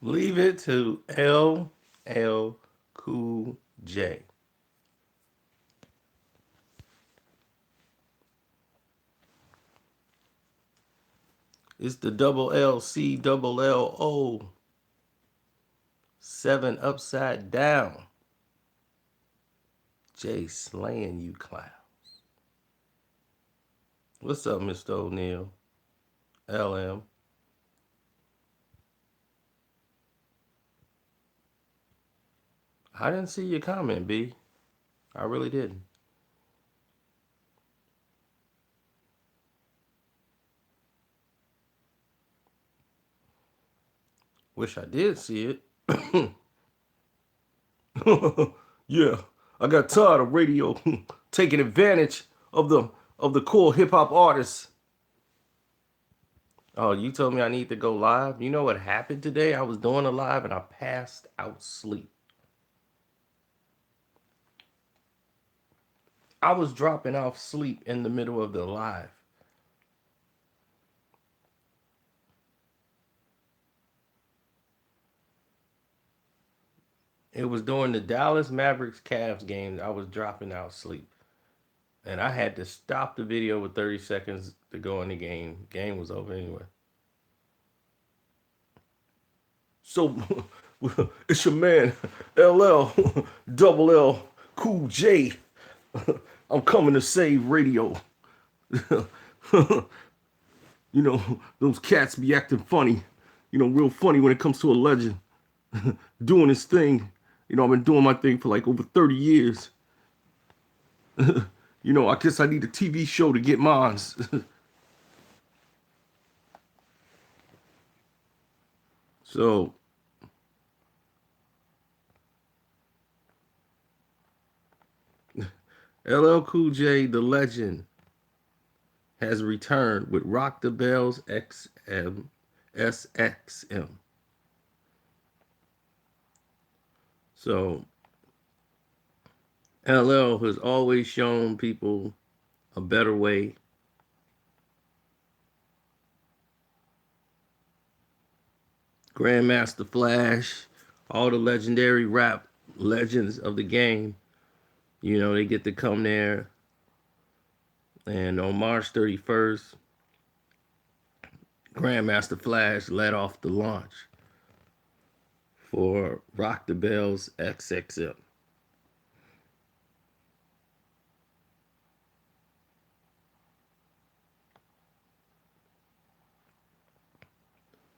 Leave it to LL Cool J. It's the double LC double LO 7 upside down. Jay slaying you clown. What's up, Mr. O'Neal? LM. I didn't see your comment, B. I really didn't. Wish I did see it. Yeah, I got tired of radio taking advantage of the cool hip hop artists. Oh, you told me I need to go live. You know what happened today? I was doing a live and I passed out sleep. I was dropping off sleep in the middle of the live. It was during the Dallas Mavericks Cavs game. I was dropping out sleep. And I had to stop the video with 30 seconds to go in the game. Game was over anyway. So it's your man, LL, double L, Cool J. I'm coming to save radio. You know, those cats be acting funny. You know, real funny when it comes to a legend doing his thing. You know, I've been doing my thing for like over 30 years. You know, I guess I need a TV show to get mines. So, LL Cool J, the legend, has returned with Rock the Bells XM, SXM. So, LL has always shown people a better way. Grandmaster Flash, all the legendary rap legends of the game, you know, they get to come there. And on March 31st, Grandmaster Flash led off the launch for Rock the Bells XXM.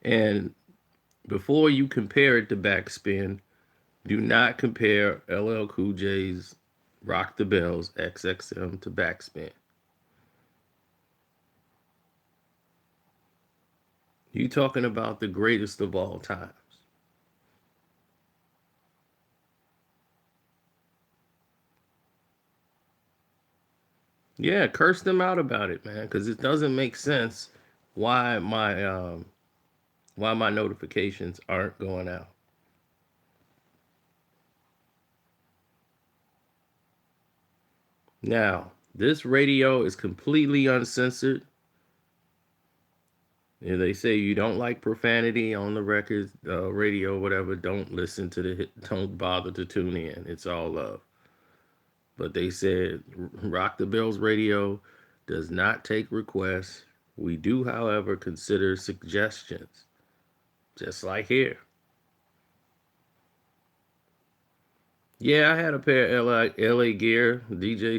And before you compare it to Backspin, do not compare LL Cool J's Rock the Bells XXM to Backspin. You talking about the greatest of all times. Yeah, curse them out about it, man, because it doesn't make sense why my notifications aren't going out. Now, this radio is completely uncensored. And they say you don't like profanity on the record, radio, whatever. Don't listen to don't bother to tune in. It's all love. But they said Rock the Bells Radio does not take requests. We do, however, consider suggestions, just like here. Yeah, I had a pair of LA gear. DJ,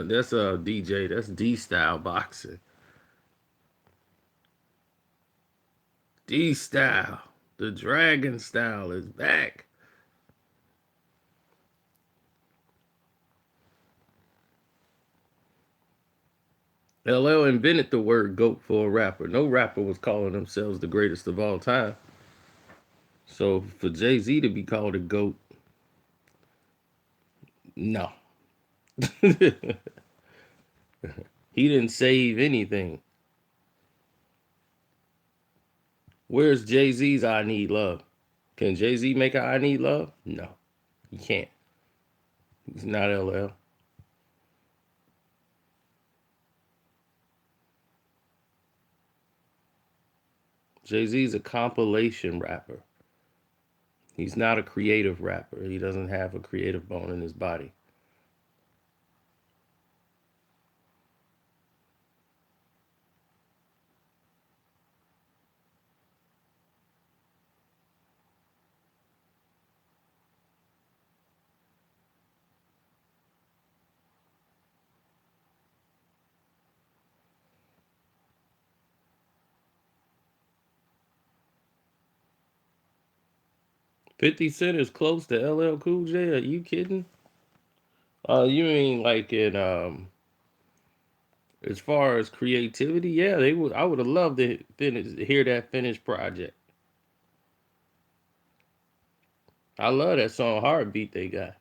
that's a DJ. That's D style boxing. D style. The Dragon style is back. LL invented the word GOAT for a rapper. No rapper was calling themselves the greatest of all time. So for Jay Z to be called a GOAT, no. He didn't save anything. Where's Jay Z's I Need Love? Can Jay Z make a I Need Love? No, he can't. He's not LL. Jay Z's a compilation rapper. He's not a creative rapper. He doesn't have a creative bone in his body. 50 Cent is close to LL Cool J? Are you kidding? You mean like in as far as creativity? Yeah, they would. I would have loved to hear that finished project. I love that song Heartbeat they got.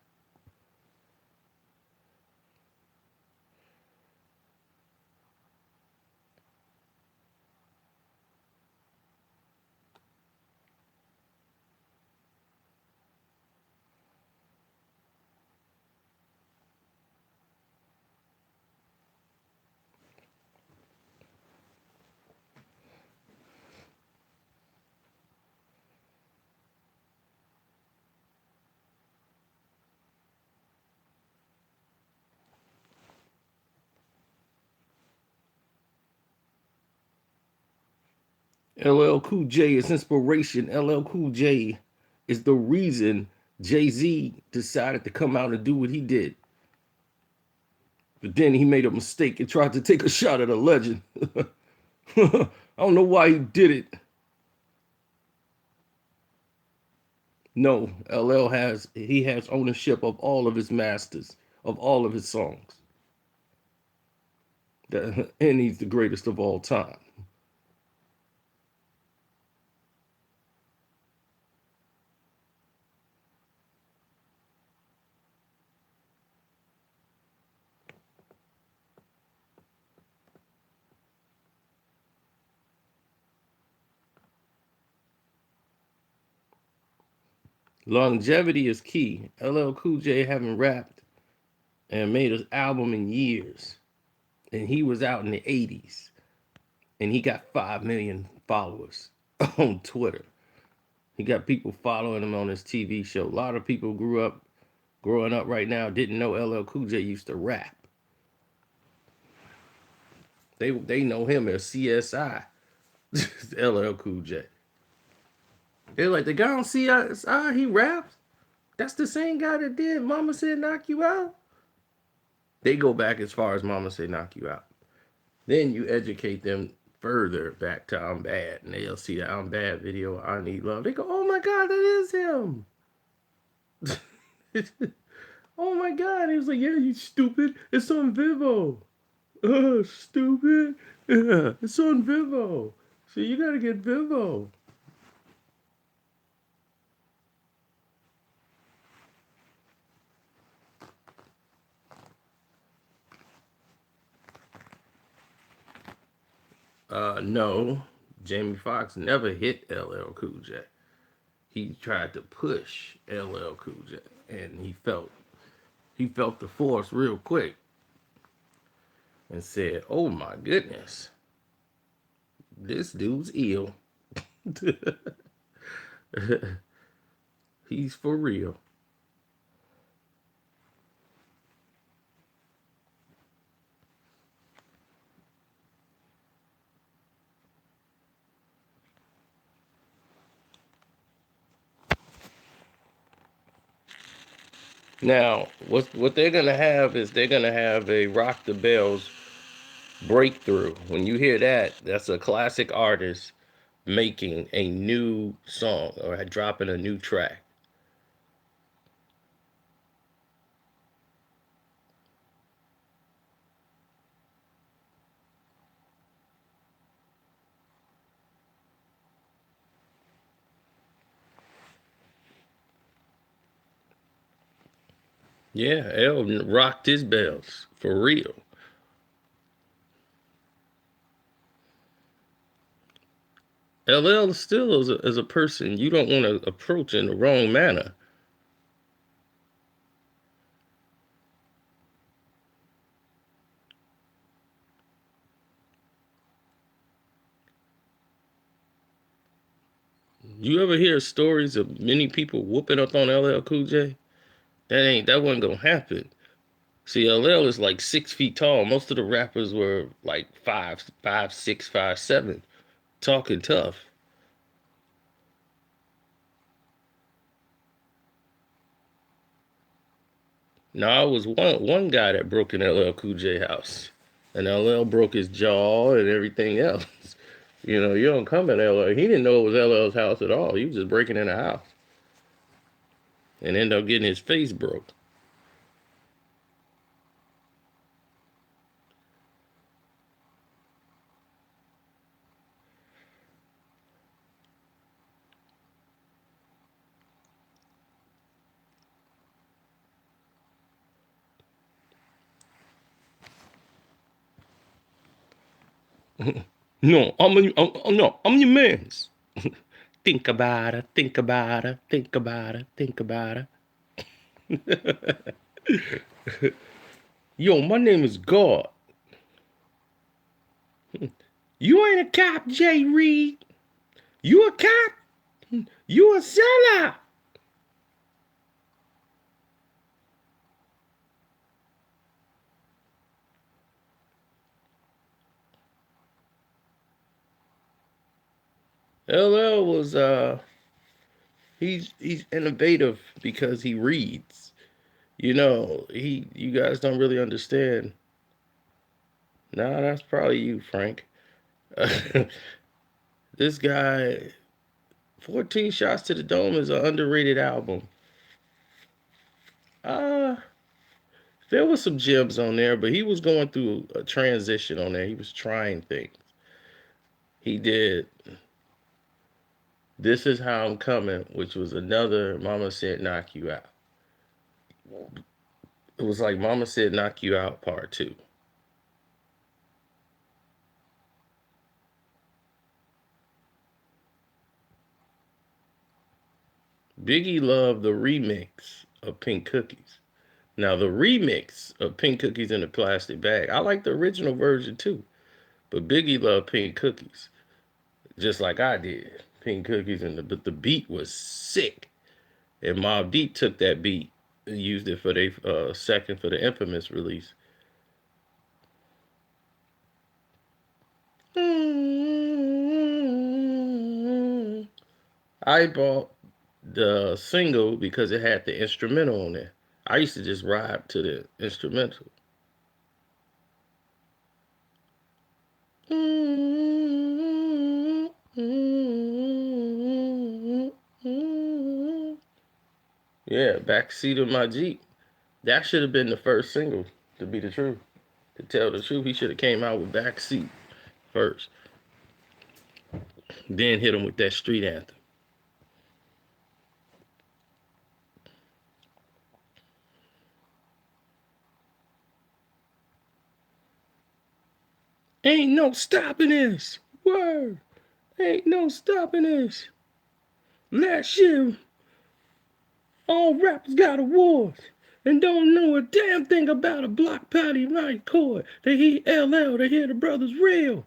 LL Cool J is inspiration. LL Cool J is the reason Jay-Z decided to come out and do what he did. But then he made a mistake and tried to take a shot at a legend. I don't know why he did it. No, LL has ownership of all of his masters, of all of his songs. And he's the greatest of all time. Longevity is key. LL Cool J haven't rapped and made an album in years. And he was out in the 80s. And he got 5 million followers on Twitter. He got people following him on his TV show. A lot of people growing up right now didn't know LL Cool J used to rap. They know him as CSI, LL Cool J. They're like, the guy on CSI, he raps? That's the same guy that did Mama Said Knock You Out? They go back as far as Mama Said Knock You Out. Then you educate them further back to I'm Bad, and they'll see the I'm Bad video, I Need Love. They go, oh my God, that is him. Oh my God. He was like, yeah, you stupid. It's on Vivo. Stupid. Yeah, it's on Vivo. So you gotta get Vivo. No, Jamie Foxx never hit LL Cool J. He tried to push LL Cool J, and he felt the force real quick and said, "Oh my goodness, this dude's ill. He's for real." Now, what they're gonna have is they're gonna have a Rock the Bells breakthrough. When you hear that, that's a classic artist making a new song or dropping a new track. Yeah, L rocked his bells for real. LL still is a person you don't want to approach in the wrong manner. You ever hear stories of many people whooping up on LL Cool J? That wasn't gonna happen. See, LL is like 6 feet tall. Most of the rappers were like 5'6", 5'7", talking tough. Now, it was one guy that broke in LL Cool J house, and LL broke his jaw and everything else. You don't come in LL. He didn't know it was LL's house at all. He was just breaking in a house and ended up getting his face broke. No, no, I'm your man's. Think about it, think about it, think about it, think about it. Yo, my name is God. You ain't a cop, Jay Reed. You a cop? You a sellout. LL was he's innovative because he reads. You guys don't really understand. Nah, that's probably you, Frank. This guy, 14 Shots to the Dome is an underrated album. Uh, there was some gems on there, but he was going through a transition on there. He was trying things. He did This Is How I'm Coming, which was another Mama Said Knock You Out. It was like Mama Said Knock You Out Part 2. Biggie loved the remix of Pink Cookies. Now, the remix of Pink Cookies in a Plastic Bag, I like the original version too. But Biggie loved Pink Cookies, just like I did. Pink Cookies, but the beat was sick. And Mobb Deep took that beat and used it for their second for the Infamous release. I bought the single because it had the instrumental on there. I used to just ride to the instrumental. Yeah, backseat of my Jeep. That should have been the first single, to be the truth. To tell the truth, he should have came out with backseat first. Then hit him with that street anthem. Ain't no stopping this. Word. Ain't no stopping this. Last year, all rappers got awards and don't know a damn thing about a block party right chord. They hear LL, they hear the brothers real.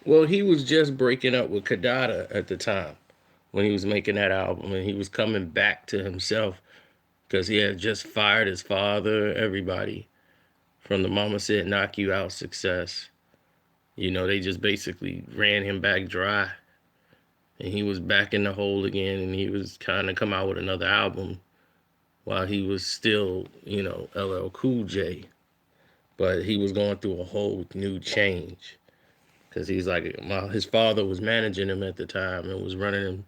Well, he was just breaking up with Kadada at the time when he was making that album, and he was coming back to himself because he had just fired his father, everybody from the Mama Said Knock You Out success. They just basically ran him back dry, and he was back in the hole again, and he was kind of come out with another album while he was still, LL Cool J, but he was going through a whole new change because he's like, his father was managing him at the time and was running him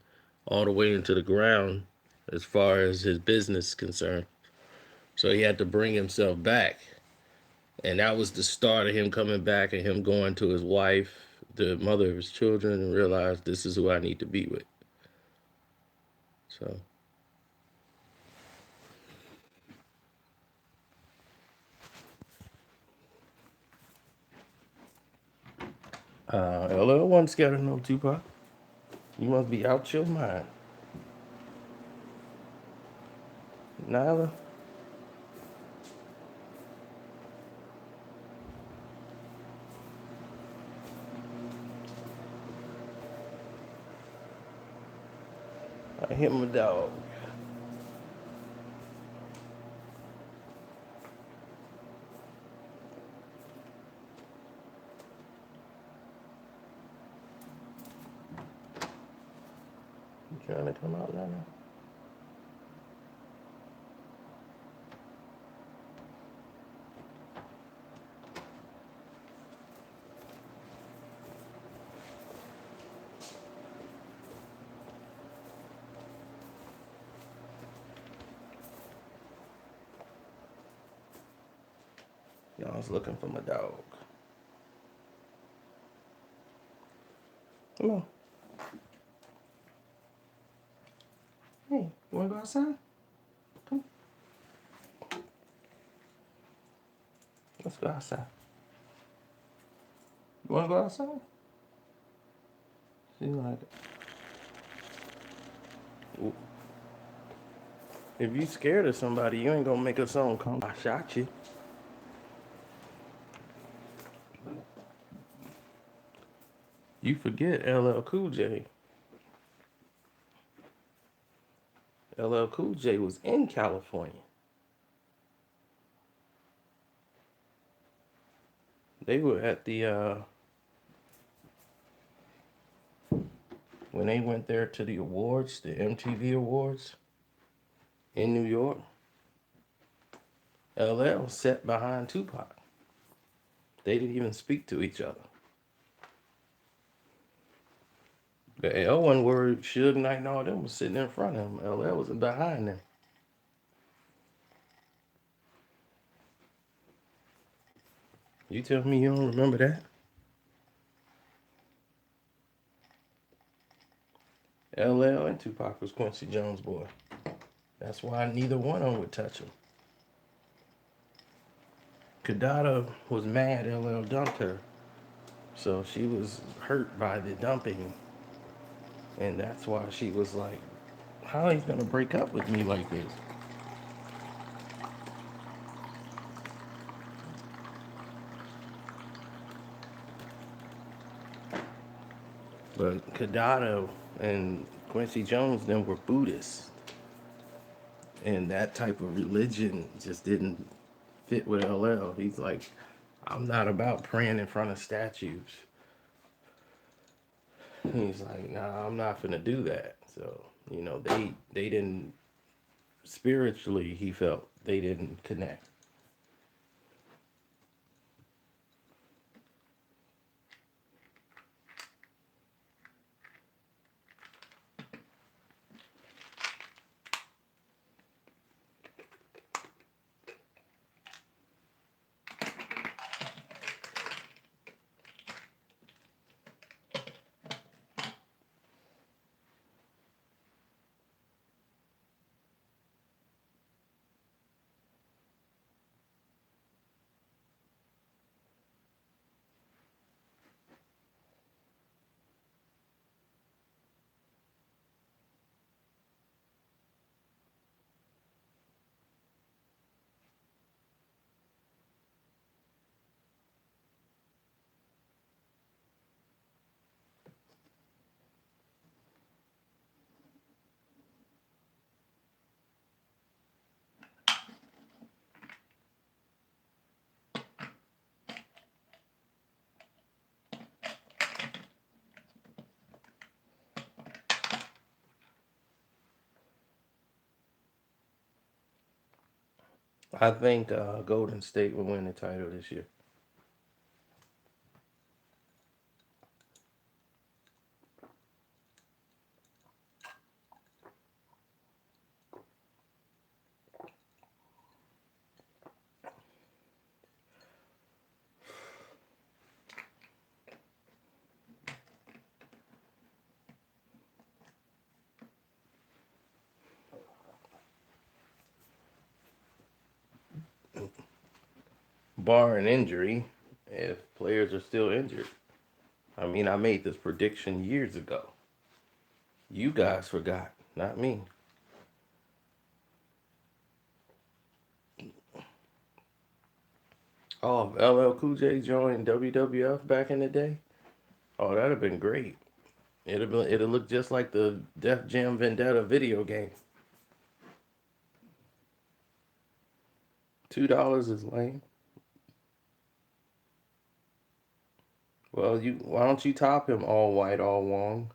all the way into the ground as far as his business is concerned. So he had to bring himself back. And that was the start of him coming back and him going to his wife, the mother of his children, and realize this is who I need to be with. So LL wasn't scared of no Tupac. You must be out your mind. Nyla, I hit my dog. You trying to come out now? Y'all was looking for my dog. Come on. Hey, you wanna go outside? Come. Let's go outside. You wanna go outside? She like it. If you scared of somebody, you ain't gonna make a song come. I shot you. You forget LL Cool J. LL Cool J was in California. They were at the when they went there to the awards, the MTV awards in New York. LL sat behind Tupac. They didn't even speak to each other. The L one word, Suge Knight and all them was sitting in front of him. LL was behind them. You tell me you don't remember that? LL and Tupac was Quincy Jones' boy. That's why neither one of them would touch him. Kadada was mad LL dumped her. So she was hurt by the dumping. And that's why she was like, how he's gonna break up with me like this? But Kadada and Quincy Jones then were Buddhists. And that type of religion just didn't fit with LL. He's like, I'm not about praying in front of statues. He's like, nah, I'm not gonna do that. So, they didn't spiritually, he felt they didn't connect. I think Golden State will win the title this year. Bar an injury, if players are still injured. I mean, I made this prediction years ago. You guys forgot, not me. Oh, if LL Cool J joined WWF back in the day. Oh, that'd have been great. It'd look just like the Def Jam Vendetta video game. $2 is lame. Well, you why don't you top him all white, all wrong?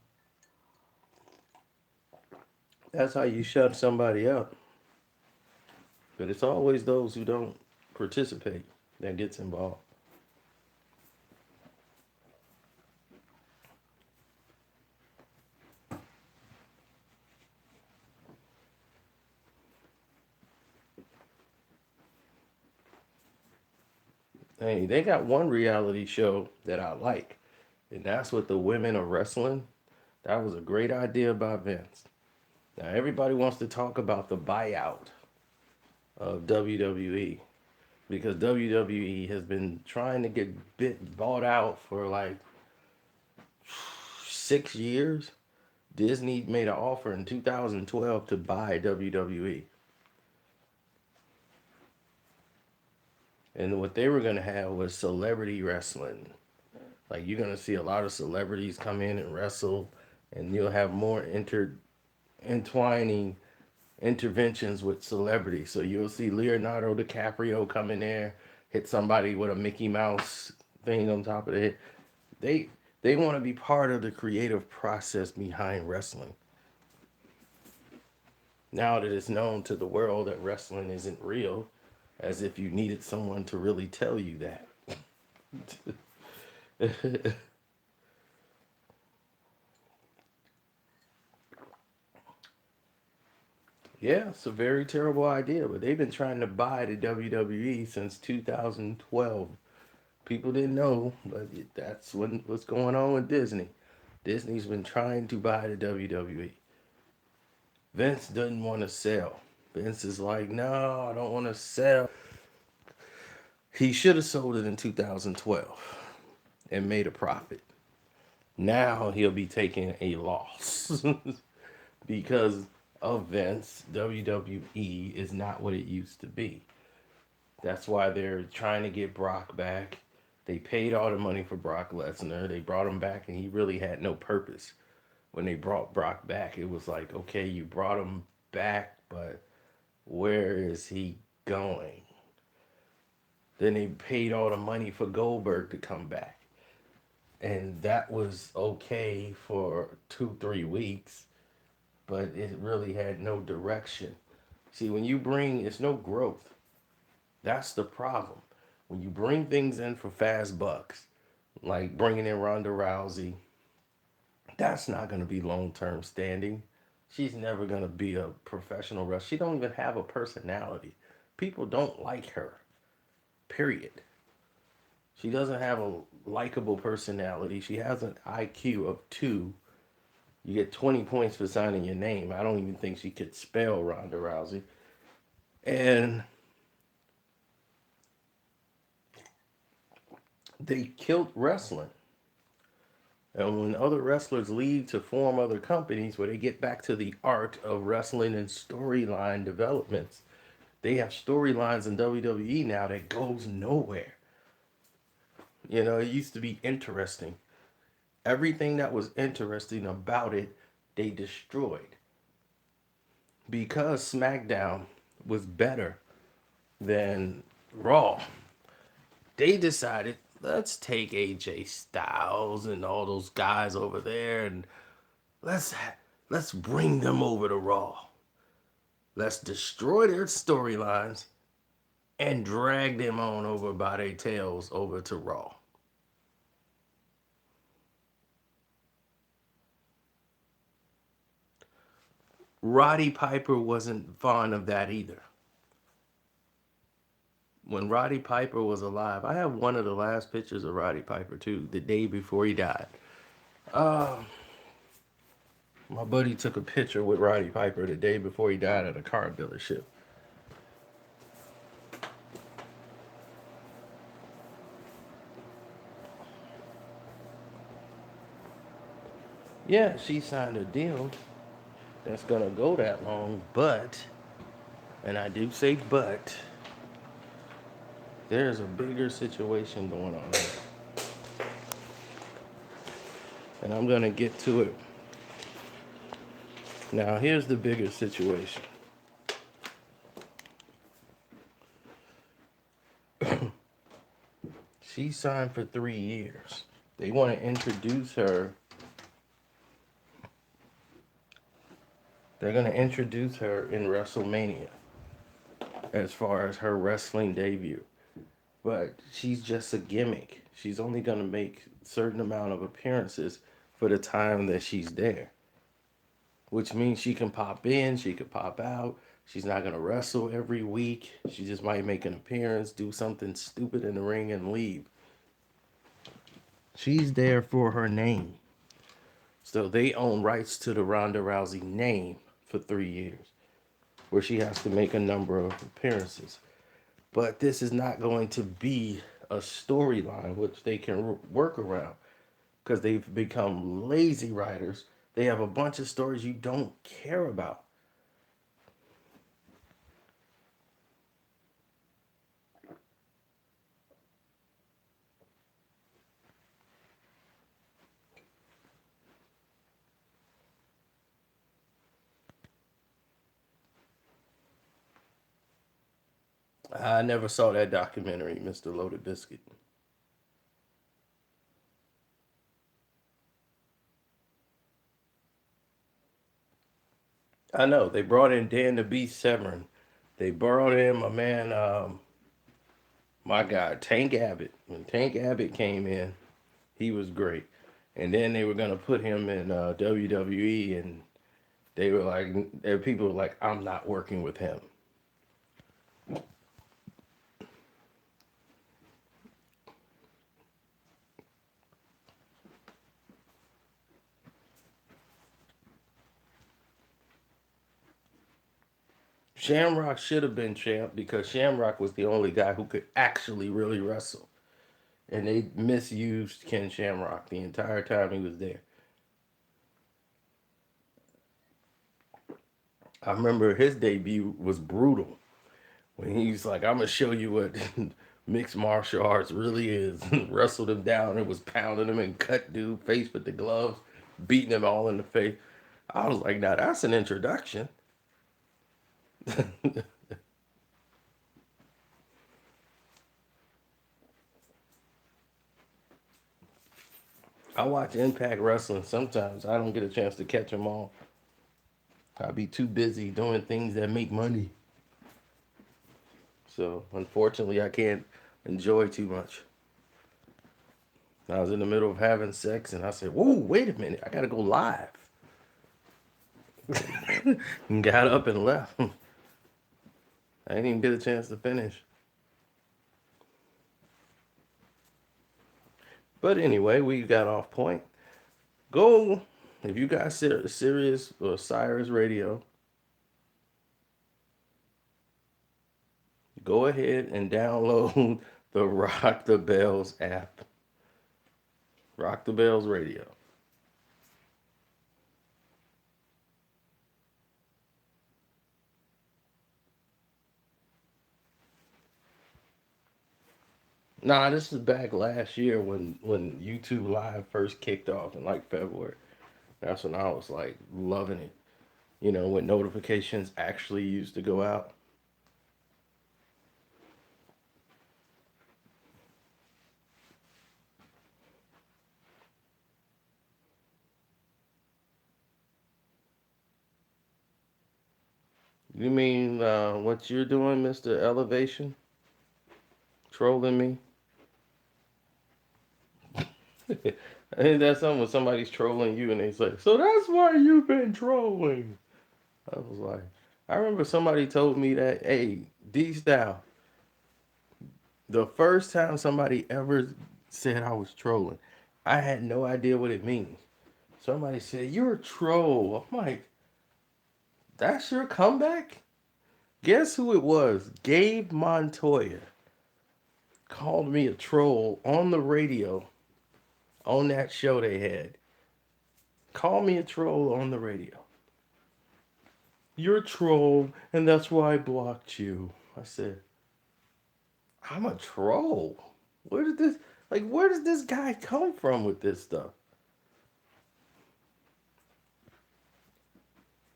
That's how you shut somebody up. But it's always those who don't participate that gets involved. Hey, they got one reality show that I like, and that's with the women of wrestling. That was a great idea by Vince. Now everybody wants to talk about the buyout of WWE because WWE has been trying to get bought out for like 6 years. Disney made an offer in 2012 to buy WWE. And what they were going to have was celebrity wrestling. Like you're going to see a lot of celebrities come in and wrestle, and you'll have more entwining interventions with celebrities. So you'll see Leonardo DiCaprio come in there, hit somebody with a Mickey Mouse thing on top of it. They they want to be part of the creative process behind wrestling. Now that it's known to the world that wrestling isn't real, as if you needed someone to really tell you that. Yeah, it's a very terrible idea, but they've been trying to buy the WWE since 2012. People didn't know, but that's what's going on with Disney. Disney's been trying to buy the WWE. Vince doesn't want to sell. Vince is like, no, I don't want to sell. He should have sold it in 2012 and made a profit. Now he'll be taking a loss because of Vince. WWE is not what it used to be. That's why they're trying to get Brock back. They paid all the money for Brock Lesnar. They brought him back, and he really had no purpose. When they brought Brock back, it was like, okay, you brought him back, but where is he going? Then they paid all the money for Goldberg to come back. And that was okay for 2, 3 weeks, but it really had no direction. See, when you bring, it's no growth. That's the problem. When you bring things in for fast bucks, like bringing in Ronda Rousey, that's not going to be long term standing. She's never going to be a professional wrestler. She don't even have a personality. People don't like her. Period. She doesn't have a likable personality. She has an IQ of 2. You get 20 points for signing your name. I don't even think she could spell Ronda Rousey. And they killed wrestling. And when other wrestlers leave to form other companies where they get back to the art of wrestling and storyline developments, they have storylines in WWE now that goes nowhere. You know, it used to be interesting. Everything that was interesting about it, they destroyed. Because SmackDown was better than Raw, they decided, let's take AJ Styles and all those guys over there and let's let's bring them over to Raw. Let's destroy their storylines and drag them on over by their tails over to Raw. Roddy Piper wasn't fond of that either. When Roddy Piper was alive, I have one of the last pictures of Roddy Piper too, the day before he died. Uh, my buddy took a picture with Roddy Piper the day before he died at a car dealership. Yeah, she signed a deal that's gonna go that long, but, and I do say but, there's a bigger situation going on here. And I'm gonna get to it. Now, here's the bigger situation. She signed for 3 years. They want to introduce her. They're going to introduce her in WrestleMania as far as her wrestling debut. But she's just a gimmick. She's only going to make a certain amount of appearances for the time that she's there. Which means she can pop in, she can pop out. She's not going to wrestle every week. She just might make an appearance, do something stupid in the ring, and leave. She's there for her name. So they own rights to the Ronda Rousey name for 3 years, where she has to make a number of appearances. But this is not going to be a storyline which they can work around because they've become lazy writers. They have a bunch of stories you don't care about. I never saw that documentary, Mr. Loaded Biscuit. I know they brought in Dan the Beast Severn. They brought in my man, my God, Tank Abbott. When Tank Abbott came in, he was great. And then they were gonna put him in WWE, and they were like, people were like, I'm not working with him. Shamrock should have been champ because Shamrock was the only guy who could actually really wrestle. And they misused Ken Shamrock the entire time he was there. I remember his debut was brutal when he's like, I'm gonna show you what mixed martial arts really is. Wrestled him down and was pounding him and cut dude face with the gloves, beating him all in the face. I was like, now that's an introduction. I watch Impact Wrestling sometimes. I don't get a chance to catch them all. I be too busy doing things that make money. So unfortunately, I can't enjoy too much. I was in the middle of having sex and I said, whoa, wait a minute. I got to go live. And got up and left. I didn't even get a chance to finish. But anyway, we got off point. Go, if you got Sirius or Cyrus Radio, go ahead and download the Rock the Bells app. Rock the Bells Radio. Nah, this is back last year when YouTube Live first kicked off in like February. That's when I was like loving it. You know, when notifications actually used to go out. You mean what you're doing, Mr. Elevation? Trolling me? I think that's something when somebody's trolling you and they say, so that's why you've been trolling. I was like, I remember somebody told me that, hey, D Style, the first time somebody ever said I was trolling, I had no idea what it means. Somebody said, you're a troll. I'm like, that's your comeback? Guess who it was? Gabe Montoya called me a troll on the radio on that show they had. Call me a troll on the radio. You're a troll, and that's why I blocked you. I said, I'm a troll. Where did this where does this guy come from with this stuff?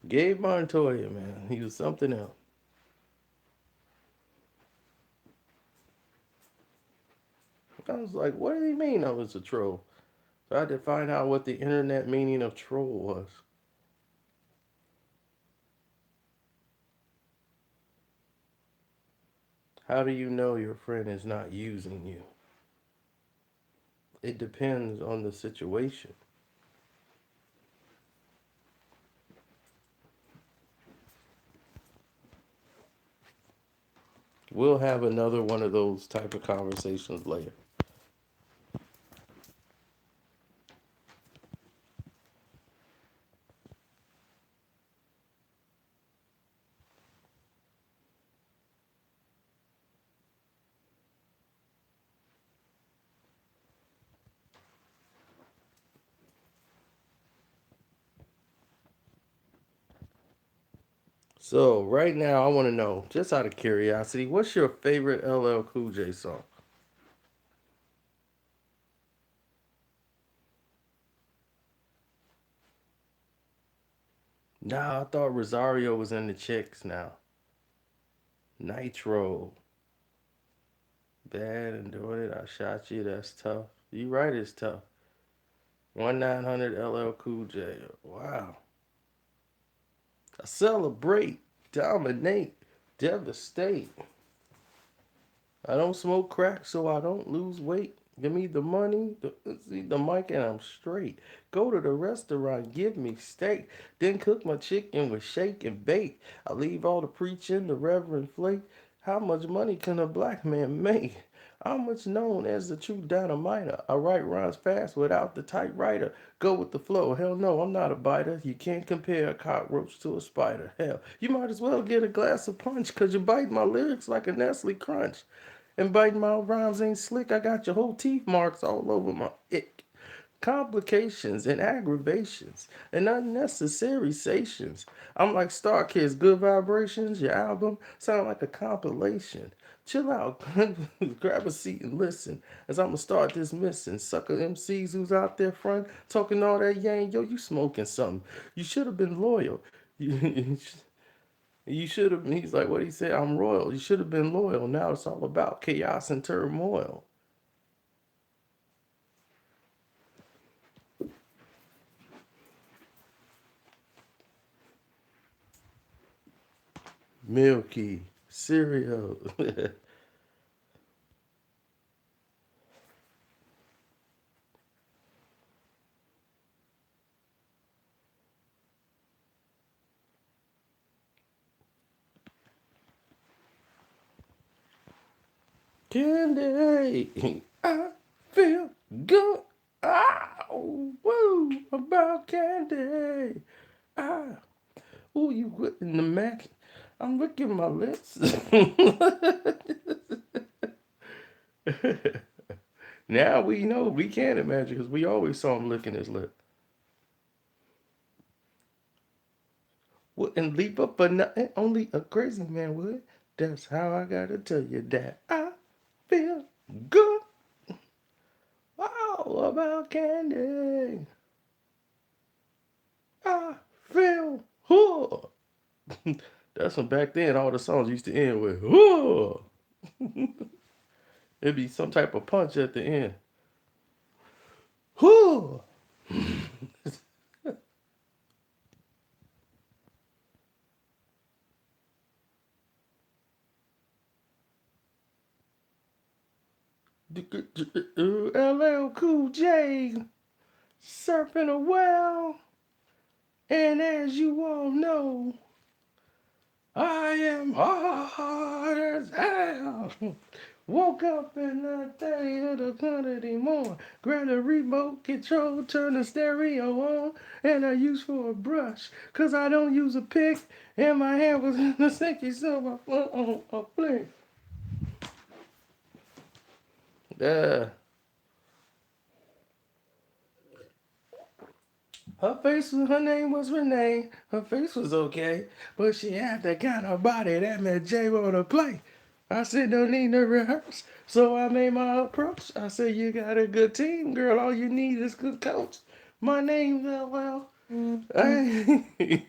Gabe Montoya, man. He was something else. I was like, what did he mean I was a troll? So I had to find out what the internet meaning of troll was. How do you know your friend is not using you? It depends on the situation. We'll have another one of those type of conversations later. So right now, I want to know, just out of curiosity, what's your favorite LL Cool J song? Nah, I thought Rosario was in the chicks now. Nitro, bad and doing it. I shot you. That's tough. You right, it's tough. 1-900 LL Cool J. Wow. I celebrate, dominate, devastate. I don't smoke crack, so I don't lose weight. Give me the money, the mic, and I'm straight. Go to the restaurant, give me steak, then cook my chicken with shake and bake. I leave all the preaching, the Reverend Flake. How much money can a black man make? I'm much known as the true dynamiter. I write rhymes fast without the typewriter. Go with the flow. Hell no, I'm not a biter. You can't compare a cockroach to a spider. Hell, you might as well get a glass of punch, cause you bite my lyrics like a Nestle Crunch. And biting my rhymes ain't slick. I got your whole teeth marks all over my ick. Complications and aggravations and unnecessary sations. I'm like Star Kids, good vibrations. Your album sound like a compilation. Chill out, grab a seat and listen as I'ma start dismissing sucker MCs who's out there front talking all that yang. Yo, you smoking something. You should have been loyal. You, you should have. He's like, what he said. I'm royal. You should have been loyal. Now it's all about chaos and turmoil. Milky cereal. Candy. I feel good. Ah, woo, about candy. Ah, ooh, you whipping the mac. I'm licking my lips. Now we know we can't imagine because we always saw him licking his lip. Wouldn't leap up for nothing, only a crazy man would. That's how I gotta tell you that I feel good. Wow, about candy. I feel good. That's from back then. All the songs used to end with "Whoa." It'd be some type of punch at the end. Whoa. LL Cool J surfing a well, and as you all know, I am hard as hell. Woke up in the day of the Saturday morning, grabbed a remote control, turn the stereo on, and I used for a brush, cause I don't use a pick, and my hand was in the sinky, so I put on a flick. Uh, Her name was Renee. Her face was okay, but she had the kind of body that made Jay wanna play. I said, don't need to rehearse. So I made my approach. I said, you got a good team, girl. All you need is good coach. My name's LL. Hey,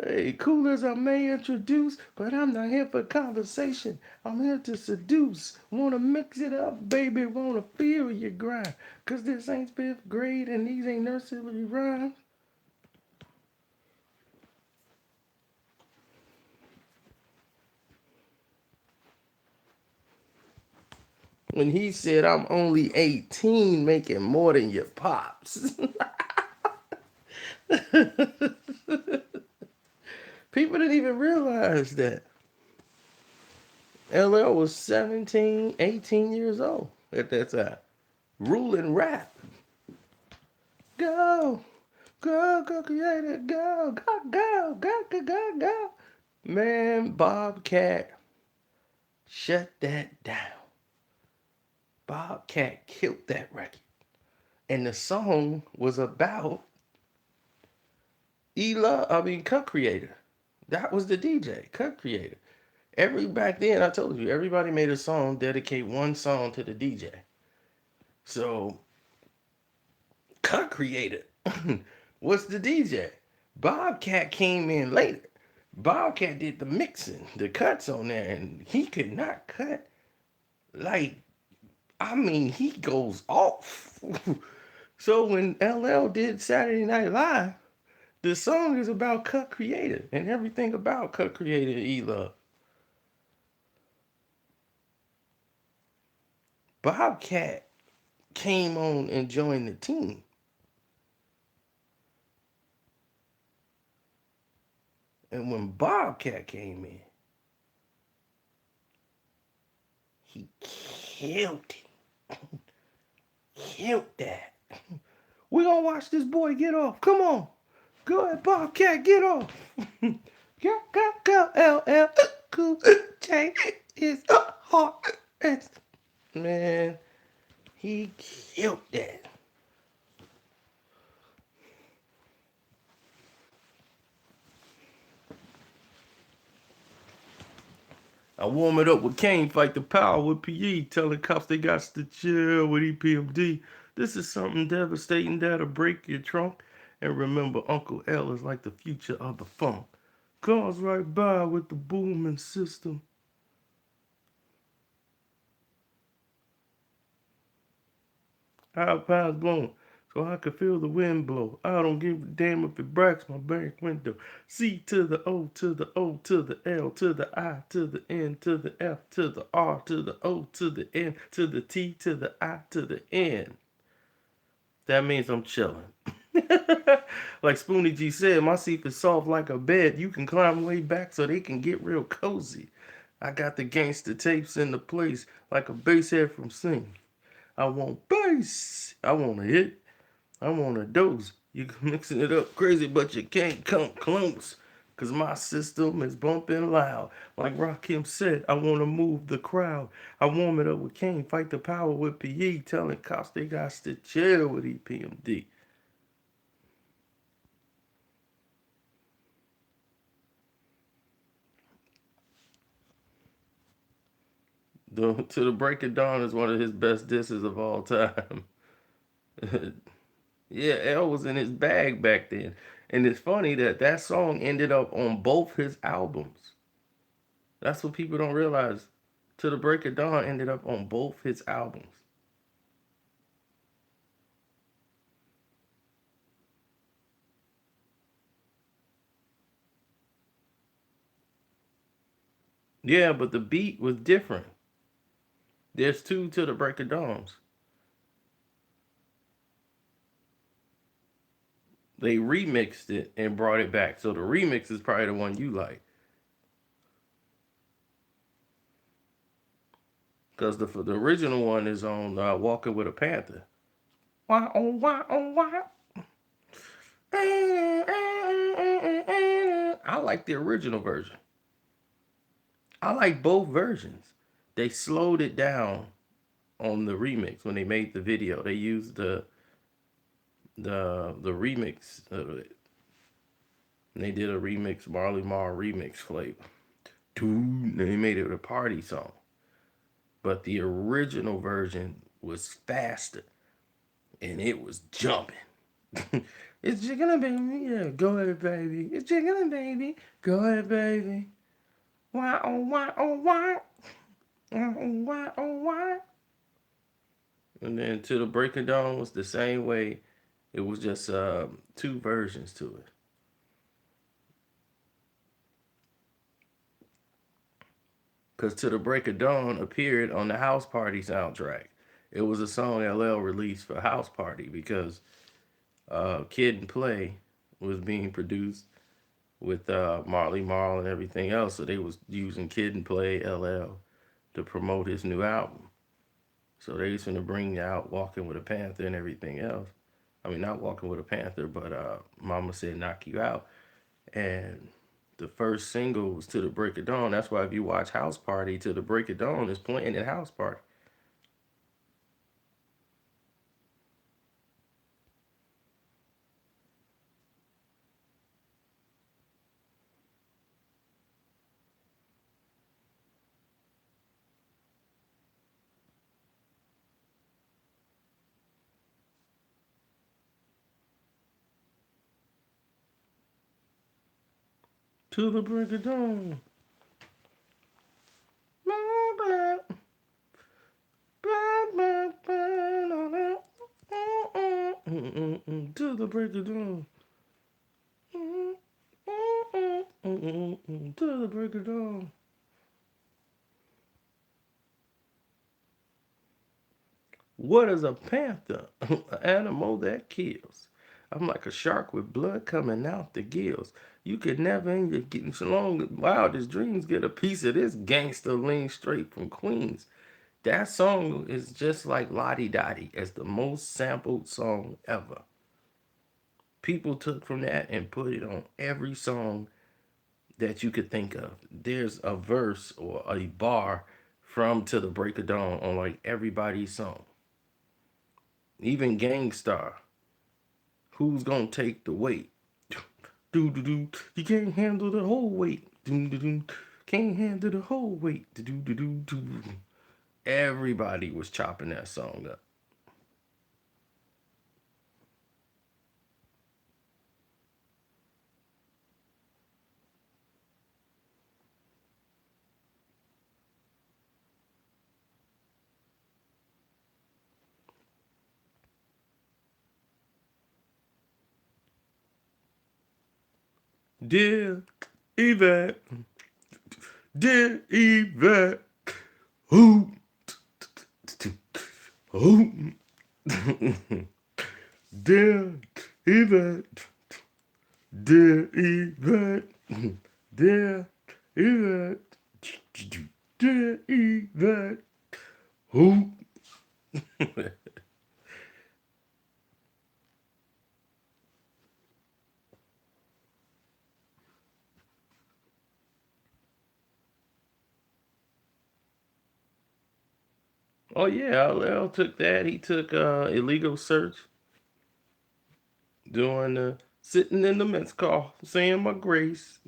hey, cool as I may introduce, but I'm not here for conversation. I'm here to seduce. Wanna mix it up, baby. Wanna feel your grind. Cause this ain't fifth grade and these ain't nursery rhymes. When he said, I'm only 18 making more than your pops. People didn't even realize that. LL was 17, 18 years old at that time. Ruling rap. Go, go, go, creator, go, go, go, go, go, go, go. Man, Bobcat shut that down. Bobcat killed that record. And the song was about Cut Creator. That was the DJ, Cut Creator. Back then, I told you, everybody made a song, dedicate one song to the DJ. So, Cut Creator was the DJ. Bobcat came in later. Bobcat did the mixing, the cuts on there, and he could not cut. Like, I mean, he goes off. So when LL did Saturday Night Live, the song is about Cut Creator and everything about Cut Creator E-Love. Bobcat came on and joined the team. And when Bobcat came in, he killed it. Killed that. We're gonna watch this boy get off. Come on. Go ahead, Bobcat, get off. Go, LL. Cool J is hard. Man, he killed that. I warm it up with Kane, fight the power with PE, telling cops they got to chill with EPMD. This is something devastating that'll break your trunk. And remember, Uncle L is like the future of the funk. Cars right by with the booming system. Alpine's blowing, so I can feel the wind blow. I don't give a damn if it breaks my bank window. C to the O to the O to the L to the I to the N to the F to the R to the O to the N to the T to the I to the N. That means I'm chilling. Like Spoonie G said, my seat is soft like a bed. You can climb way back so they can get real cozy. I got the gangster tapes in the place like a bass head from Sing. I want bass. I want a hit. I want a dose. You mixing it up crazy, but you can't come close. Cause my system is bumping loud. Like Rakim said, I want to move the crowd. I warm it up with Kane, fight the power with PE, telling cops they got to chill with EPMD. To the Break of Dawn is one of his best disses of all time. Yeah, L was in his bag back then. And it's funny that that song ended up on both his albums. That's what people don't realize. To the Break of Dawn ended up on both his albums. Yeah, but the beat was different. There's two To the Break of Dawns. They remixed it and brought it back. So the remix is probably the one you like. Because the original one is on Walking with a Panther. Why, oh, why, oh, why. I like the original version. I like both versions. They slowed it down on the remix when they made the video. They used the the remix of it. And they did a remix, Marley Marl remix flavor. Dude, they made it a party song. But the original version was faster and it was jumping. It's chicken and baby, yeah, go ahead, baby. It's chicken and baby, go ahead, baby. Why, oh, why, oh, why? Oh, why, oh, why? And then To the Break of Dawn was the same way. It was just two versions to it. Because To the Break of Dawn appeared on the House Party soundtrack. It was a song LL released for House Party because Kid and Play was being produced with Marley Marl and everything else. So they was using Kid and Play LL to promote his new album. So they was gonna bring out Walking with a Panther and everything else. I mean, not Walking with a Panther, but Mama Said Knock You Out. And the first single was To the Break of Dawn. That's why if you watch House Party, To the Break of Dawn is playing at House Party. To the Break of Dawn. To the Break of Dawn. To the Break of Dawn. What is a panther? An animal that kills. I'm like a shark with blood coming out the gills. You could never in your getting so long wildest dreams get a piece of this gangster lean straight from Queens. That song is just like Lottie Dottie as the most sampled song ever. People took from that and put it on every song that you could think of. There's a verse or a bar from To the Break of Dawn on like everybody's song. Even Gangstar, who's gonna take the weight? Do do do. You can't handle the whole weight. Do do do. Can't handle the whole weight. Do do do do. Everybody was chopping that song up. Dear Yvette, dear Yvette, who, who, dear Yvette, dear Yvette, dear Yvette, dear Yvette, who. Oh yeah, LL took that. He took illegal search doing the sitting in the men's car saying my grace.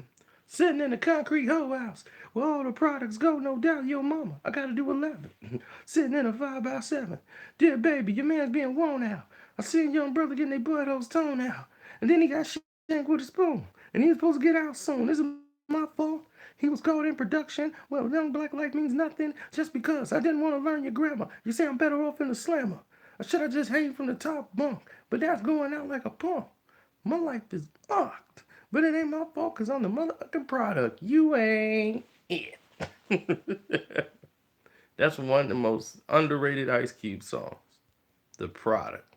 Sitting in a concrete hoe house where all the products go, no doubt, your mama. I gotta do 11. Sitting in a 5 by 7. Dear baby, your man's being worn out. I seen young brother getting their buttholes torn out. And then he got shanked with a spoon. And he was supposed to get out soon. Is it my fault? He was caught in production. Well, young black life means nothing just because I didn't want to learn your grammar. You say I'm better off in the slammer. Or should I just hang from the top bunk? But that's going out like a pump. My life is fucked. But it ain't my fault because I'm the motherfucking product. You ain't it. That's one of the most underrated Ice Cube songs. The product.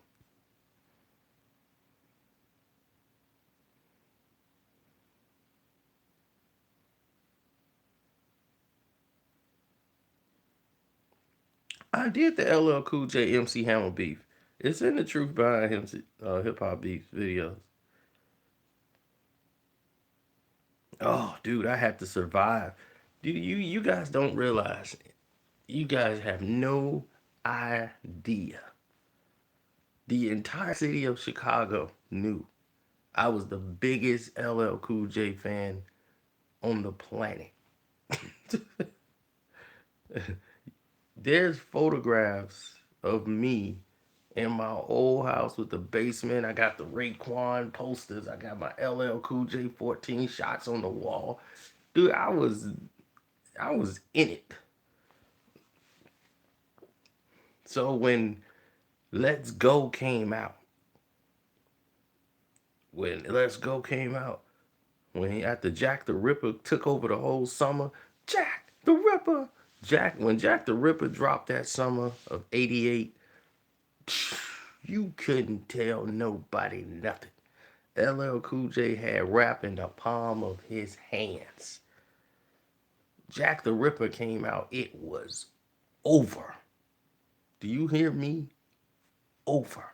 I did the LL Cool J MC Hammer beef. It's in the Truth Behind Him Hip Hop Beef videos. Oh, dude, I had to survive. You guys don't realize. You guys have no idea The entire city of Chicago knew I was the biggest LL Cool J fan on the planet. There's photographs of me in my old house with the basement. I got the Raekwon posters. I got my LL Cool J 14 shots on the wall. Dude, I was in it. So when Let's Go came out, when Let's Go came out, after Jack the Ripper took over the whole summer, Jack the Ripper, when Jack the Ripper dropped that summer of '88, you couldn't tell nobody nothing. LL Cool J had rap in the palm of his hands. Jack the Ripper came out, it was over. Do you hear me? Over.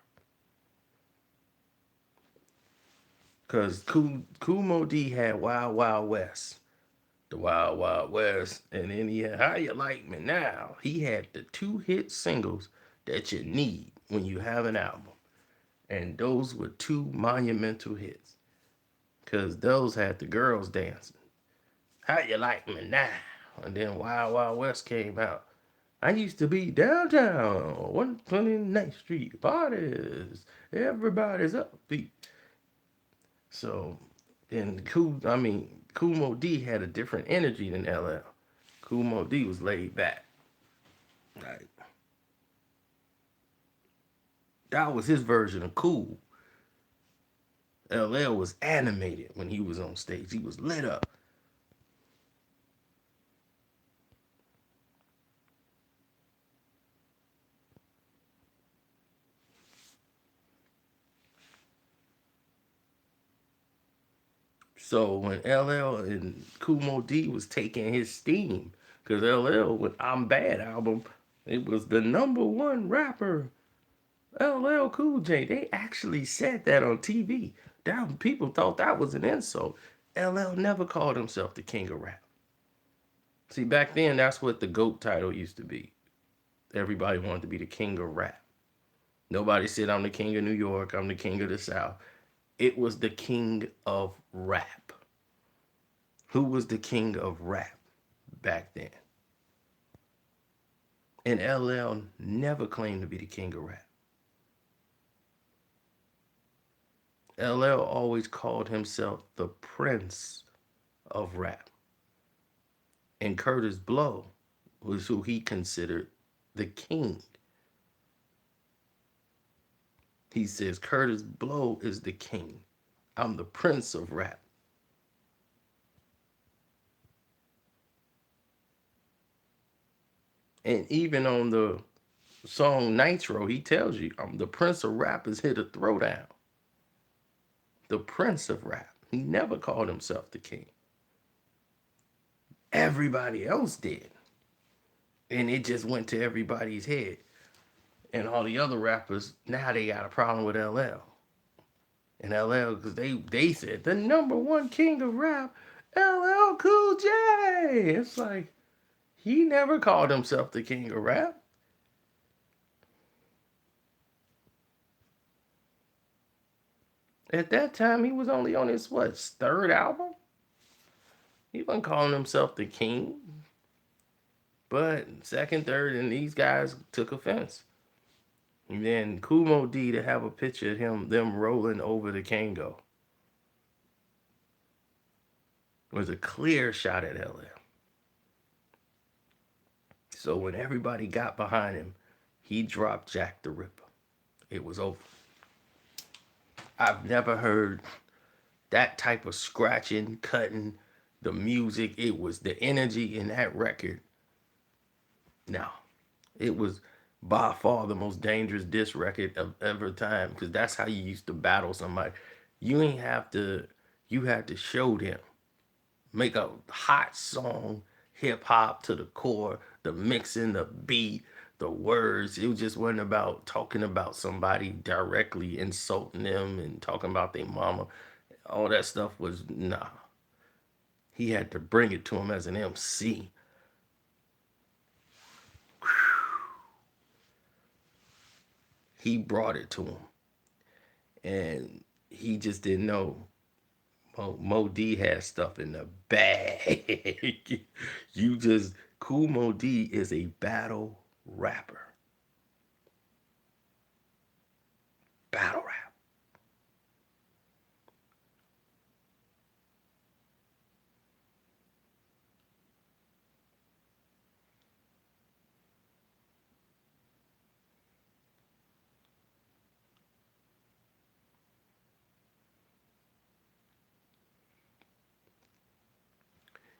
Because Kumo D had Wild Wild West, the Wild Wild West, and then he had How You Like Me Now. He had the two hit singles that you need when you have an album. And those were two monumental hits. Because those had the girls dancing. How You Like Me Now? And then Wild Wild West came out. I used to be downtown, 129th Street, parties, everybody's upbeat. So, and Kumo D had a different energy than LL. Kumo D was laid back. Like, that was his version of cool. LL was animated when he was on stage. He was lit up. So when LL and Kumo D was taking his steam, because LL with I'm Bad album, it was the number one rapper, LL Cool J. They actually said that on TV. That people thought that was an insult. LL never called himself the king of rap. See, back then that's what the GOAT title used to be. Everybody wanted to be the king of rap. Nobody said I'm the king of New York, I'm the king of the South. It was the king of rap. Who was the king of rap back then? And LL never claimed to be the king of rap. LL always called himself the prince of rap. And Curtis Blow was who he considered the king. He says Curtis Blow is the king. I'm the prince of rap. And even on the song Nitro, he tells you, I'm the prince of rap is here to throw down. The prince of rap. He never called himself the king. Everybody else did. And it just went to everybody's head. And all the other rappers, now they got a problem with LL. And LL, because they said, the number one king of rap, LL Cool J. It's like, he never called himself the king of rap. At that time, he was only on his, third album? He wasn't calling himself the king. But second, third, and these guys took offense. And then Kumo D to have a picture of them rolling over the Kango was a clear shot at LL. So when everybody got behind him, he dropped Jack the Ripper. It was over. I've never heard that type of scratching, cutting, the music. It was the energy in that record. No, it was by far the most dangerous diss record of ever time because that's how you used to battle somebody. You ain't have to. You had to show them. Make a hot song, hip hop to the core, the mixing, the beat, the words. It just wasn't about talking about somebody directly, insulting them and talking about their mama. All that stuff was nah. He had to bring it to him as an MC. he brought it to him, and he just didn't know. Mo D has stuff in the bag. You just Cool Mo D is a battle rapper. Battle rap.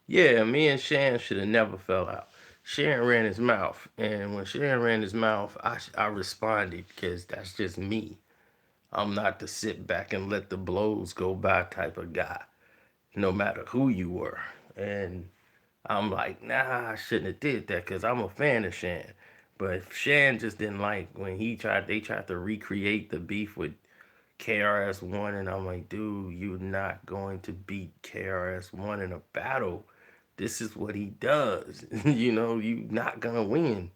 Yeah, me and Shan should have never fell out. Shan ran his mouth, and when Shan ran his mouth, I responded because that's just me. I'm not the sit back and let the blows go by type of guy, no matter who you were. And I'm like, nah, I shouldn't have did that because I'm a fan of Shan. But Shan just didn't like when they tried to recreate the beef with KRS-One, and I'm like, dude, you're not going to beat KRS-One in a battle. This is what he does. You're not gonna win.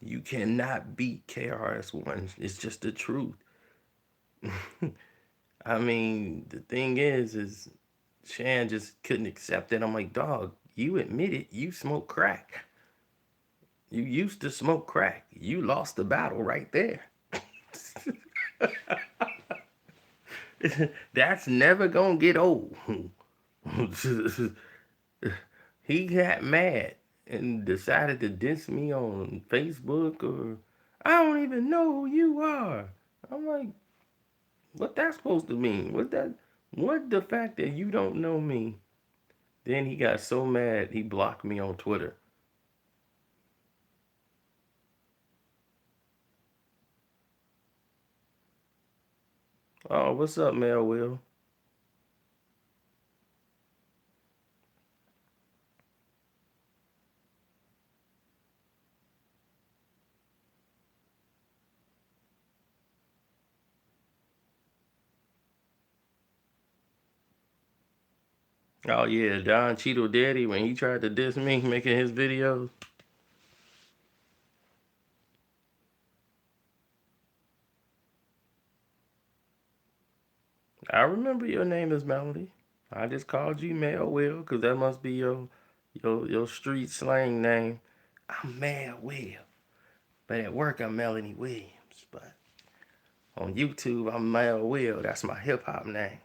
You cannot beat KRS-One. It's just the truth. I mean, the thing is Shan just couldn't accept it. I'm like, dog, you admitted you smoke crack. You used to smoke crack. You lost the battle right there. That's never gonna get old. He got mad and decided to diss me on Facebook, or I don't even know who you are. I'm like, what that supposed to mean? What the fact that you don't know me? Then he got so mad he blocked me on Twitter. Oh, what's up, Mel Will? Oh yeah, Don Cheeto Daddy when he tried to diss me making his videos. I remember your name is Melody. I just called you Mel Will because that must be your street slang name. I'm Mel Will, but at work I'm Melanie Williams. But on YouTube I'm Mel Will. That's my hip hop name.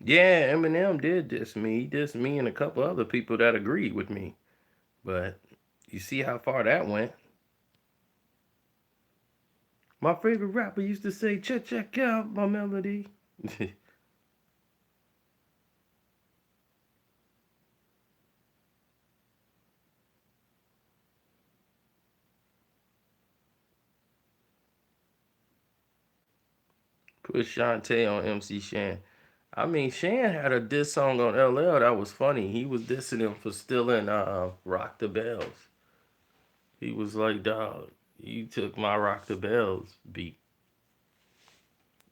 Yeah, Eminem did diss me. He dissed me and a couple other people that agreed with me. But you see how far that went. My favorite rapper used to say, check out my melody. Put Shantae on MC Shan. I mean, Shan had a diss song on LL that was funny. He was dissing him for stealing Rock the Bells. He was like, dog, you took my Rock the Bells beat.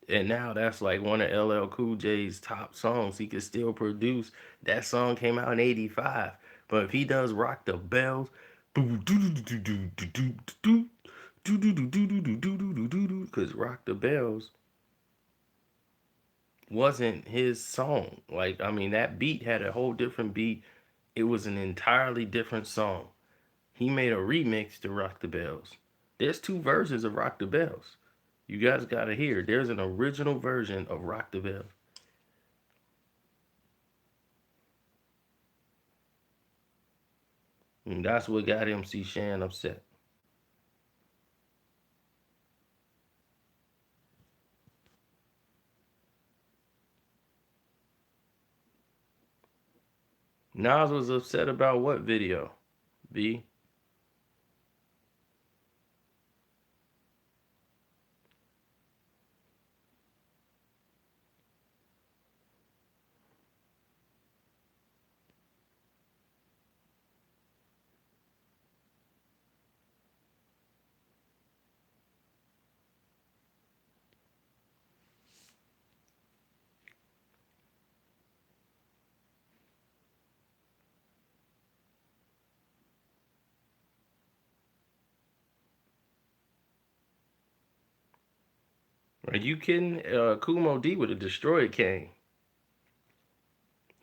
And now that's like one of LL Cool J's top songs. He could still produce. That song came out in '85. But if he does Rock the Bells, because Rock the Bells wasn't his song. Like, I mean, that beat had a whole different beat. It was an entirely different song. He made a remix to Rock the Bells. There's two versions of Rock the Bells. You guys gotta hear. There's an original version of Rock the Bells. And that's what got MC Shan upset. Nas was upset about what video? B. Are you kidding? Kumo D would have destroyed Kane.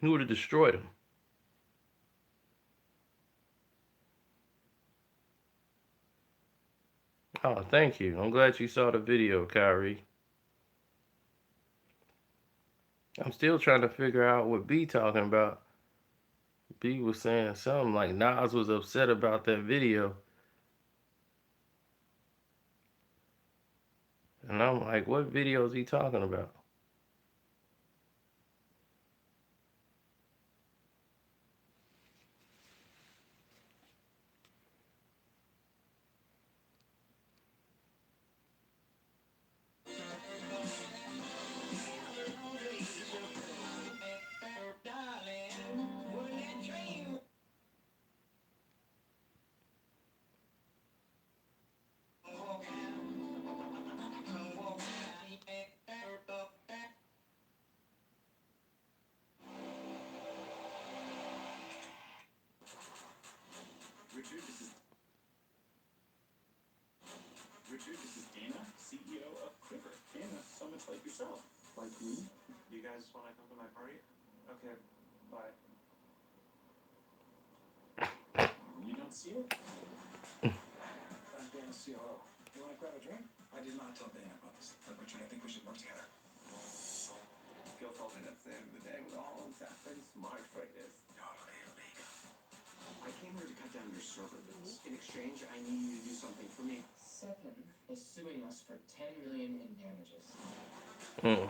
He would have destroyed him. Oh, thank you. I'm glad you saw the video, Kyrie. I'm still trying to figure out what B talking about. B was saying something like Nas was upset about that video. And I'm like, what video is he talking about? Richard, this is Dana, CEO of Quiver. Dana, so much like yourself. Like me? You guys want to come to my party? Okay, bye. You don't see it? I'm Dana's COO. You want to grab a drink? I did not tell Dana about this. But Richard, I think we should work together. Phil told me that at the end of the day, with all of that, very smart for this. Totally illegal. I came here to cut down your server bills. In exchange, I need you to do something for me. Second is suing us for $10 million in damages. Mm.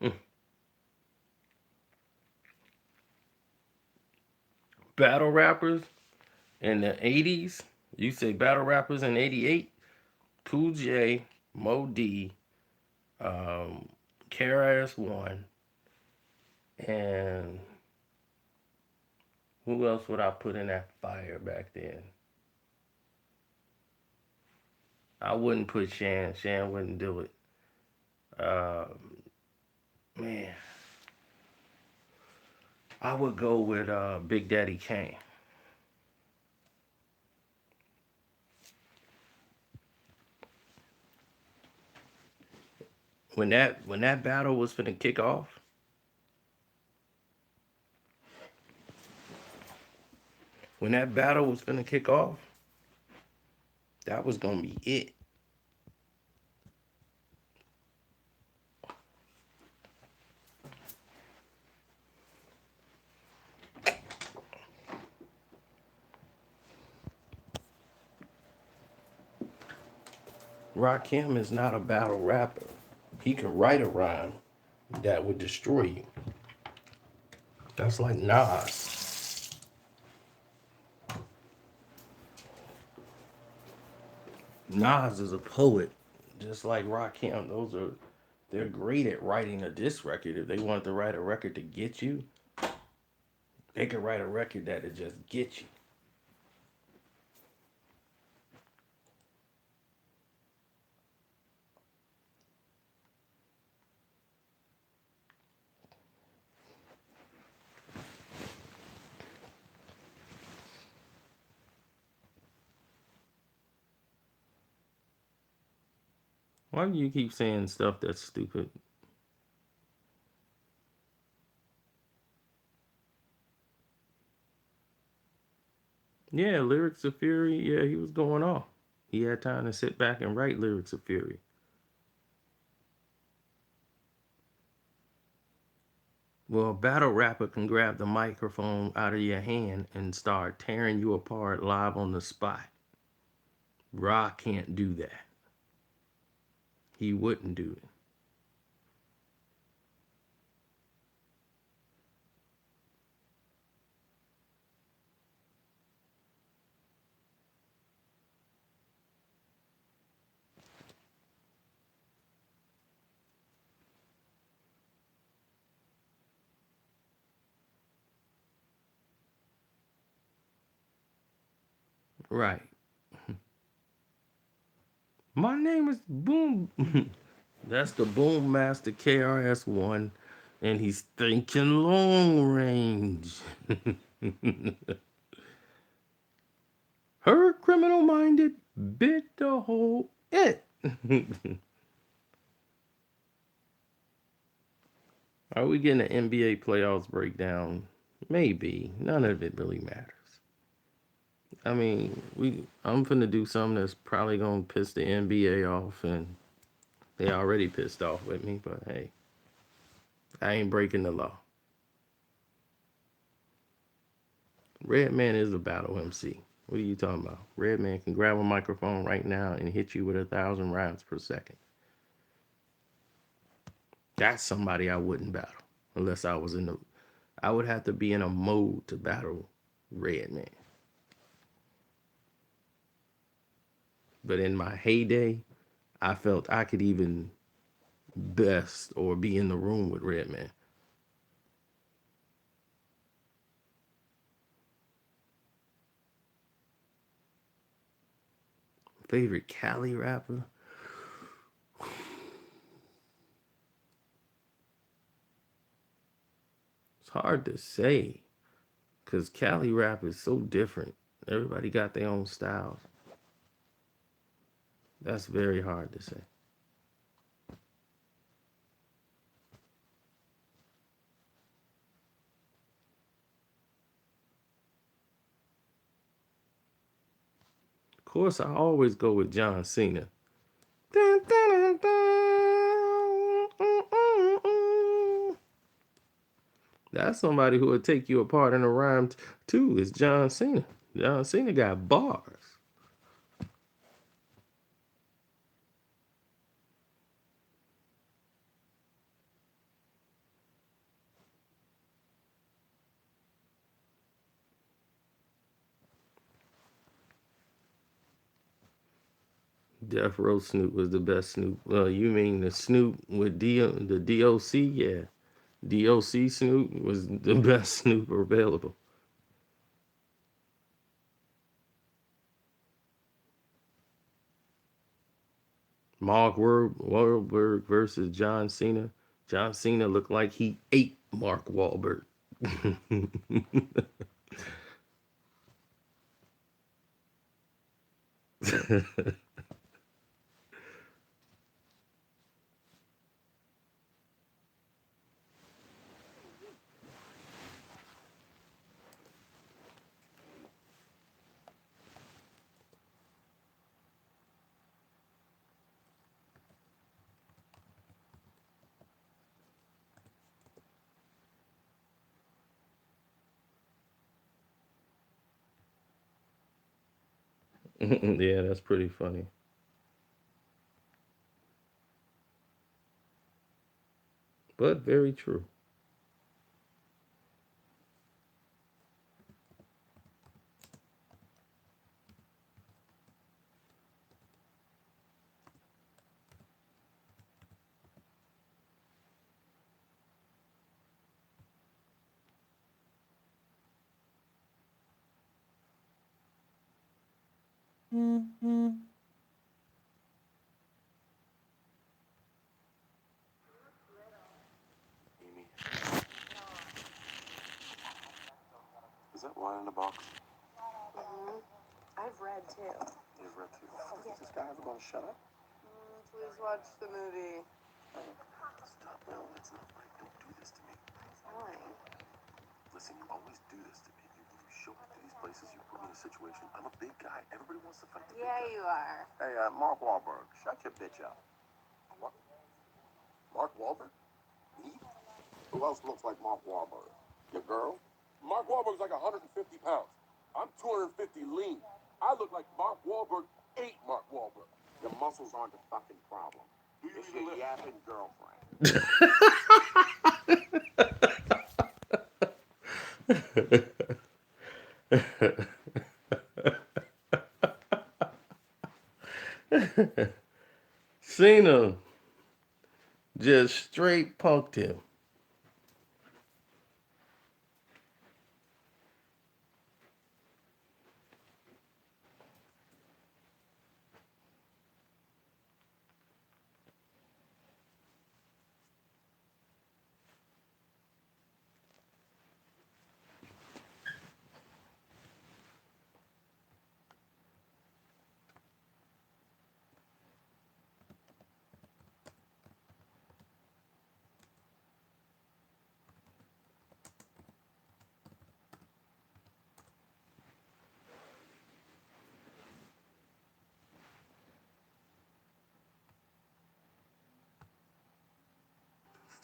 Mm. Battle rappers in the 80s. You say battle rappers in 88? Cool J, Mo D, um, KRS-One, and who else would I put in that fire back then? I wouldn't put Shan. Shan wouldn't do it. Man, I would go with Big Daddy Kane. When that battle was finna kick off, when that battle was finna kick off, that was gonna be it. Rakim is not a battle rapper. He can write a rhyme that would destroy you. That's like Nas. Nas is a poet, just like Rakim. They're great at writing a diss record. If they wanted to write a record to get you, they could write a record that'll just get you. Why do you keep saying stuff that's stupid? Yeah, lyrics of Fury. Yeah, he was going off. He had time to sit back and write lyrics of Fury. Well, a battle rapper can grab the microphone out of your hand and start tearing you apart live on the spot. Rock can't do that. He wouldn't do it. Right. My name is Boom. That's the Boom Master KRS-One, and he's thinking long range. Her criminal minded bit the whole it. Are we getting an NBA playoffs breakdown? Maybe. None of it really matters. I mean, I'm finna do something that's probably gonna piss the NBA off, and they already pissed off with me. But hey, I ain't breaking the law. Redman is a battle MC. What are you talking about? Redman can grab a microphone right now and hit you with 1,000 rounds per second. That's somebody I wouldn't battle unless I was in the. I would have to be in a mode to battle Redman. But in my heyday, I felt I could even best or be in the room with Redman. Favorite Cali rapper? It's hard to say because Cali rap is so different. Everybody got their own styles. That's very hard to say. Of course, I always go with John Cena. Dun, dun, dun, dun. That's somebody who would take you apart in a rhyme too. Is John Cena. John Cena got bars. Death Row Snoop was the best Snoop. You mean the Snoop with the DOC? Yeah, DOC Snoop was the best Snoop available. Mark Wahlberg versus John Cena. John Cena looked like he ate Mark Wahlberg. Yeah, that's pretty funny, but very true. Amy, is that wine in the box? Mm-hmm. I've read too. You've read too. Oh, yeah. Is this guy ever going to shut up? Please watch the movie. Stop. No, it's not right. Don't do this to me. Fine. Listen, you always do this to me. You show up to these places, you put me in a situation. I'm a big guy. Everybody wants to fight the big guy. Yeah, you are. Hey, Mark Wahlberg, shut your bitch up. What? Mark Wahlberg? Me? Who else looks like Mark Wahlberg? Your girl? Mark Wahlberg's like 150 pounds. I'm 250 lean. I look like Mark Wahlberg ate Mark Wahlberg. Your muscles aren't the fucking problem. Do you it's your yapping girlfriend. Cena just straight punked him.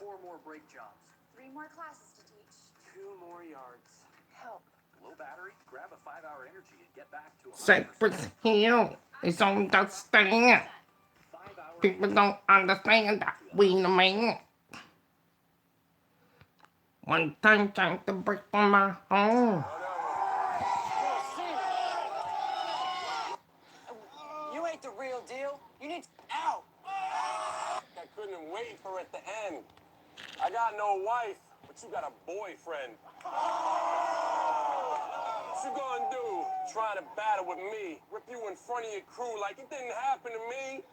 4 more brake jobs. 3 more classes to teach. 2 more yards. Help. Low battery? Grab a 5-hour energy and get back to 100%. Cypress Hill is on the stand. 5-hour People don't understand that we the man. One time trying to break my home. You ain't the real deal. You need out. I couldn't wait for it to end. I got no wife, but you got a boyfriend. What you gonna do? Trying to battle with me? Rip you in front of your crew like it didn't happen to me?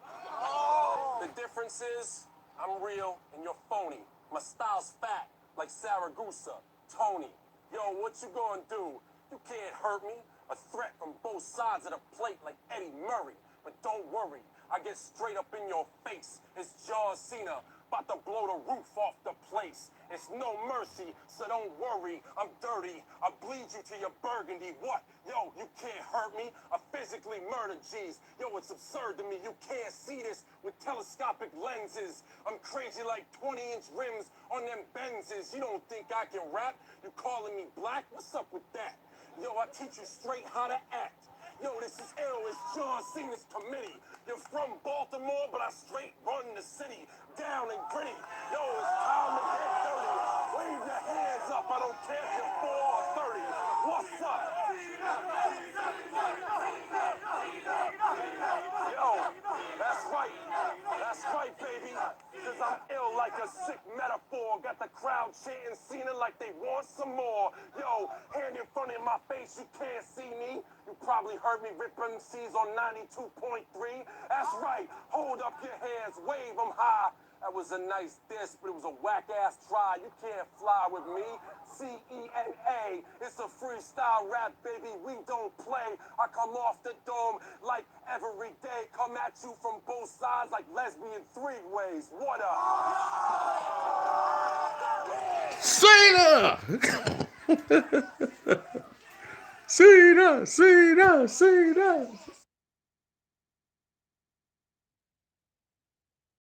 The difference is, I'm real and you're phony. My style's fat, like Saragusa, Tony. Yo, what you gonna do? You can't hurt me. A threat from both sides of the plate like Eddie Murray. But don't worry, I get straight up in your face. It's Cena, about to blow the roof off the place. It's no mercy, so don't worry, I'm dirty. I bleed you to your burgundy. What? Yo, you can't hurt me. I physically murder G's. Yo, it's absurd to me. You can't see this with telescopic lenses. I'm crazy like 20-inch rims on them Benzes. You don't think I can rap? You calling me black? What's up with that? Yo, I teach you straight how to act. Yo, this is ill. It's John Cena's committee. You're from Baltimore, but I straight run the city. Down and gritty. Yo, it's time to get dirty. Wave your hands up. I don't care if you're 4 or 30. What's up? Yo, that's right. That's right, baby. Cause I'm ill like a sick metaphor. Got the crowd chanting Cena like they want some more. Yo, hand in front of my face, you can't see me. You probably heard me rip MCs on 92.3. That's right. Hold up your hands, wave them high. That was a nice diss, but it was a whack-ass try. You can't fly with me. Cena. It's a freestyle rap, baby. We don't play. I come off the dome like every day. Come at you from both sides like lesbian 3 ways. What Cena! Cena! Cena! Cena!